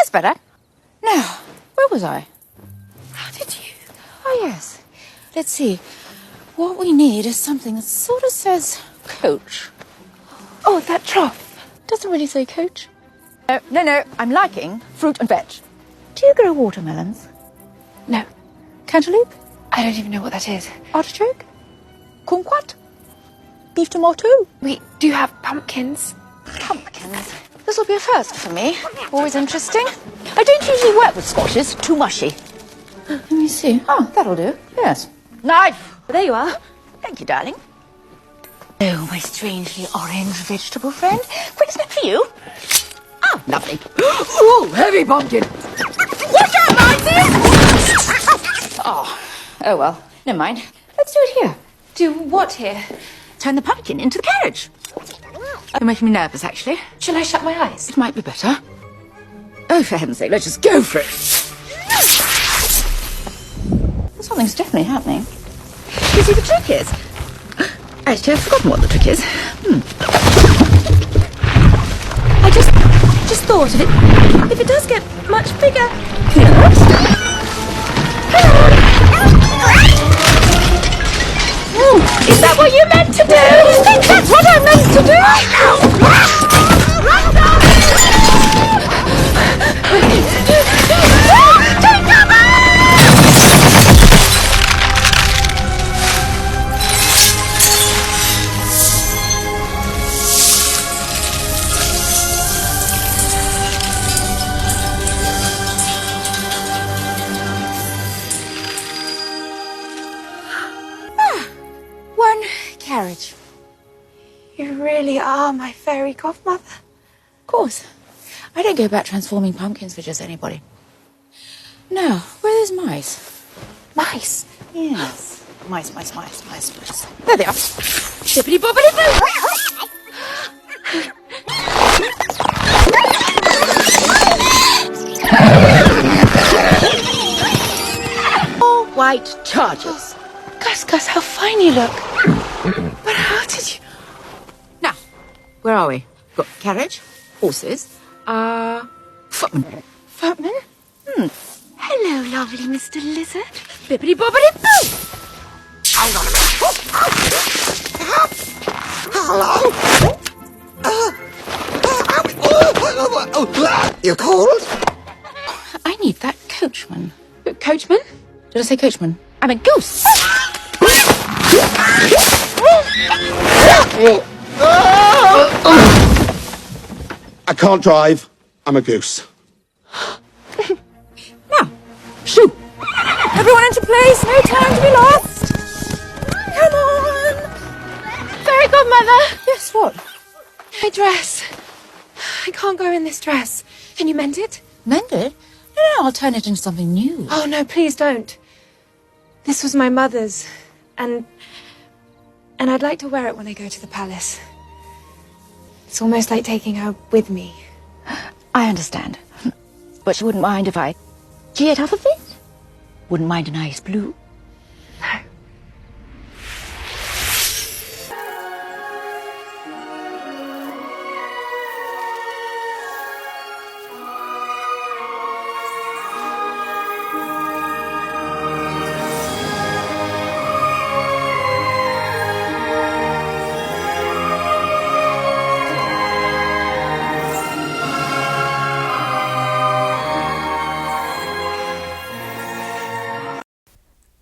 That's better. Now, where was I? How did you? Oh, yes. Let's see. What we need is something that sort of says coach. Oh, that trough. Doesn't really say coach. No. I'm liking fruit and veg. Do you grow watermelons? No, Cantaloupe? I don't even know what that is. Artichoke? Kumquat? Beef tomato? Wait, do you have pumpkins? Pumpkins. This will be a first for me. Always interesting. I don't usually work with squashes. Too mushy. Let me see. Oh, that'll do. Yes. Knife! There you are. Thank you, darling. Oh, my strangely orange vegetable friend. Quick snap for you. Oh, lovely. Ooh, heavy pumpkin. Watch out, Marcy! Oh, well. Never mind. Let's do it here. Do what here? Turn the pumpkin into the carriage. You're making me nervous, actually. Shall I shut my eyes? It might be better. Oh, for heaven's sake, let's just go for it. Something's definitely happening. You see, the trick is... Actually, I've forgotten what the trick is. I just thought if it does get much bigger. Is that what you meant to do? I think that's what I meant to do. Take cover! One carriage. You really are my fairy godmother. Of course. I don't go about transforming pumpkins for just anybody. Now, where are those mice? Mice. Yes. Mice. There they are. Shippity boppity boo! All white chargers. Gus, how fine you look. But how did you... Now, where are we? Got carriage, horses, footman. Footman? Hello, lovely Mr. Lizard. Bippity boppity boo! Hang on a minute. Hello? You called? I need that coachman. Coachman? Did I say coachman? I meant goose. I can't drive. I'm a goose. Now, shoo! Everyone into place. No time to be lost. Come on. Fairy godmother! Guess what? My dress. I can't go in this dress. Can you mend it? Mend it? No, I'll turn it into something new. Oh, no, please don't. This was my mother's, and I'd like to wear it when I go to the palace. It's almost like taking her with me. I understand. But you wouldn't mind if I cheered off of it? Wouldn't mind a nice blue? No.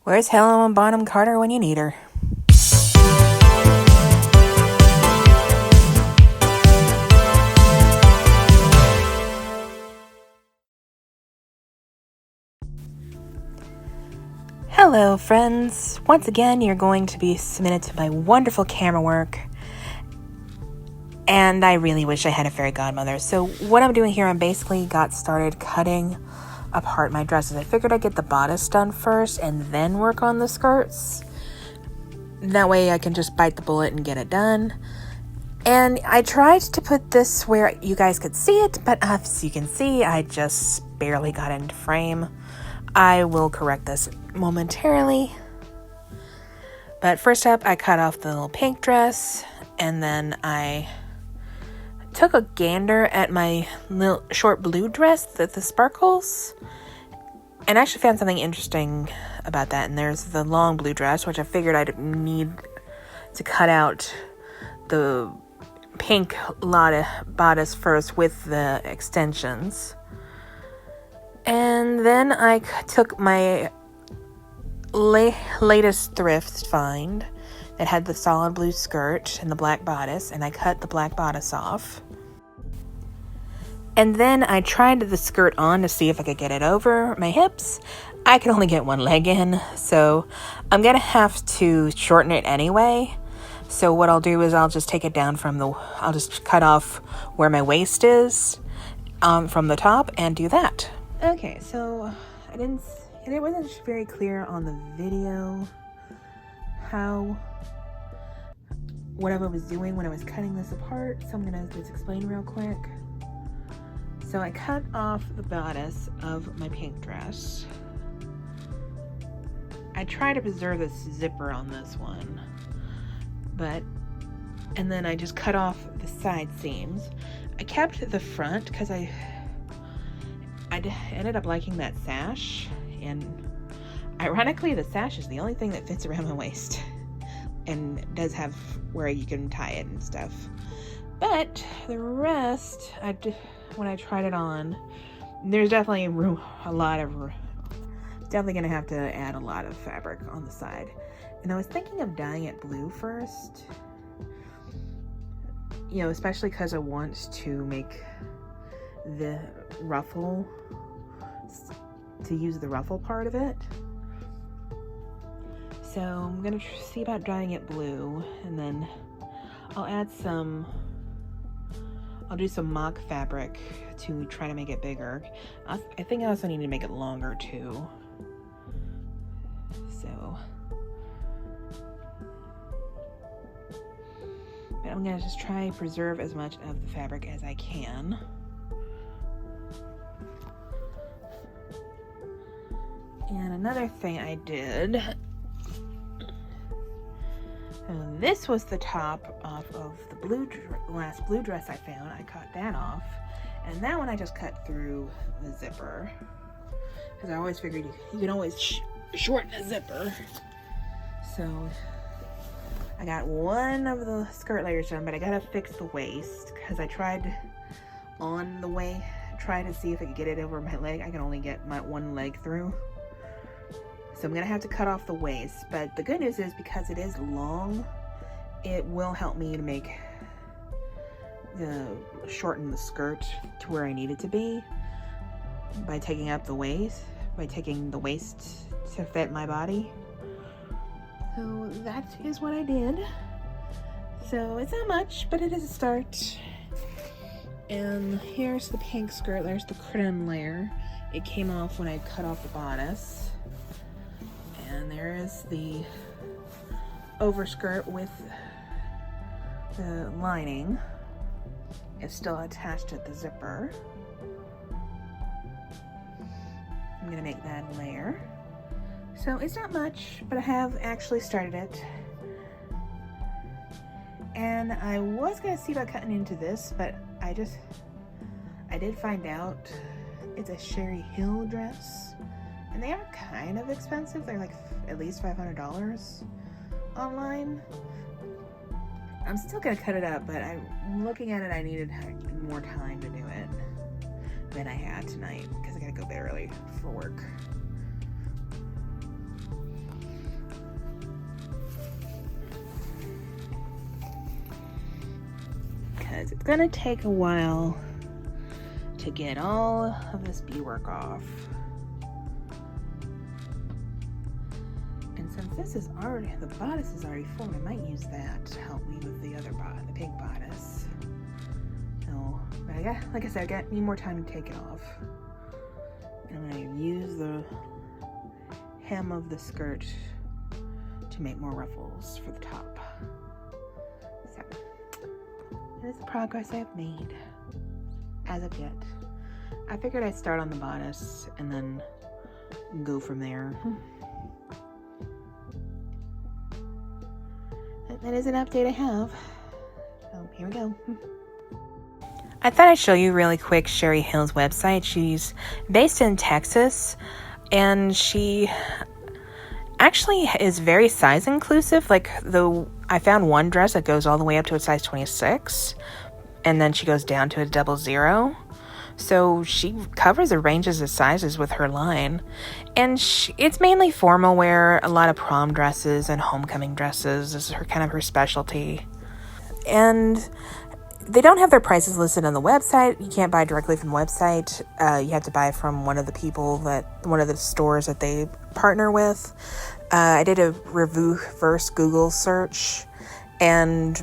Where's Helena Bonham Carter when you need her? Hello, friends. Once again, you're going to be submitted to my wonderful camera work. And I really wish I had a fairy godmother. So what I'm doing here, I'm basically got started cutting apart my dresses. I figured I'd get the bodice done first and then work on the skirts. That way I can just bite the bullet and get it done. And I tried to put this where you guys could see it, but as you can see, I just barely got into frame. I will correct this momentarily. But first up, I cut off the little pink dress, and then I took a gander at my little short blue dress, the sparkles, and actually found something interesting about that. And there's the long blue dress, which I figured I'd need to cut out the pink bodice first with the extensions. And then I took my latest thrift find that had the solid blue skirt and the black bodice, and I cut the black bodice off. And then I tried the skirt on to see if I could get it over my hips. I could only get one leg in, so I'm gonna have to shorten it anyway. So what I'll do is I'll just take it down I'll just cut off where my waist is from the top and do that. Okay, so it wasn't very clear on the video what I was doing when I was cutting this apart, so I'm gonna just explain real quick. So I cut off the bodice of my pink dress. I try to preserve the zipper on this one, and then I just cut off the side seams. I kept the front because I ended up liking that sash, and ironically the sash is the only thing that fits around my waist and does have where you can tie it and stuff. But the rest, when I tried it on, there's definitely definitely gonna have to add a lot of fabric on the side. And I was thinking of dyeing it blue first, especially because I want to make the ruffle, to use the ruffle part of it. So I'm gonna see about dyeing it blue, and then I'll do some mock fabric to try to make it bigger. I think I also need to make it longer too. So, but I'm gonna just try to preserve as much of the fabric as I can. And another thing I did, this was the top off of the last blue dress I found. I cut that off, and that one I just cut through the zipper, because I always figured you can always shorten a zipper. So I got one of the skirt layers done, but I gotta fix the waist, because I tried to see if I could get it over my leg. I can only get my one leg through. So I'm gonna have to cut off the waist, but the good news is, because it is long, it will help me to shorten the skirt to where I need it to be by taking the waist to fit my body. So that is what I did. So it's not much, but it is a start. And here's the pink skirt. There's the creme layer. It came off when I cut off the bodice. And there is the overskirt with the lining. It's still attached to the zipper. I'm gonna make that layer. So it's not much, but I have actually started it. And I was gonna see about cutting into this, but I did find out it's a Sherry Hill dress. And they are kind of expensive. They're like at least $500 online. I'm still gonna cut it up, but I'm looking at it, I needed more time to do it than I had tonight, because I gotta go a bit early for work. Because it's gonna take a while to get all of this beadwork off. Since this is already, the bodice is already formed, I might use that to help me with the other the pink bodice. So, but like I said, need more time to take it off. And I'm gonna use the hem of the skirt to make more ruffles for the top. So, that is the progress I've made as of yet. I figured I'd start on the bodice and then go from there. That is an update I have. So here we go. I thought I'd show you really quick Sherry Hill's website. She's based in Texas, and she actually is very size inclusive. Like, I found one dress that goes all the way up to a size 26, and then she goes down to a 00. So she covers a ranges of sizes with her line. And it's mainly formal wear, a lot of prom dresses and homecoming dresses is her specialty. And they don't have their prices listed on the website. You can't buy directly from the website. You have to buy from one of the stores that they partner with. I did a reverse Google search, and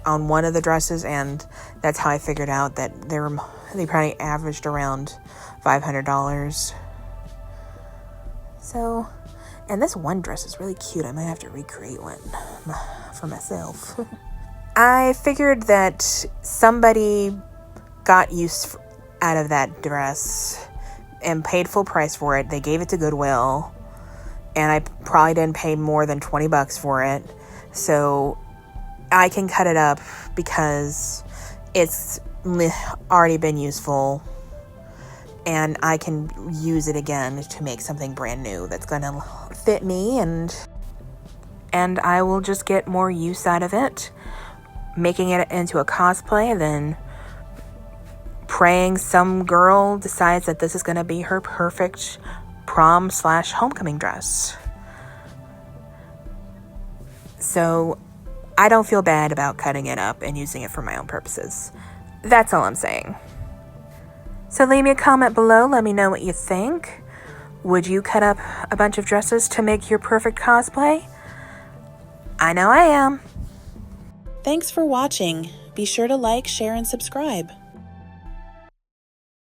on one of the dresses, and that's how I figured out that they probably averaged around $500. So, and this one dress is really cute. I might have to recreate one for myself. I figured that somebody got use out of that dress and paid full price for it. They gave it to Goodwill, and I probably didn't pay more than $20 for it. So I can cut it up because it's already been useful, and I can use it again to make something brand new that's gonna fit me, and I will just get more use out of it, making it into a cosplay, and then praying some girl decides that this is gonna be her perfect prom/homecoming dress. So I don't feel bad about cutting it up and using it for my own purposes. That's all I'm saying. So leave me a comment below. Let me know what you think. Would you cut up a bunch of dresses to make your perfect cosplay? I know I am. Thanks for watching. Be sure to like, share, and subscribe.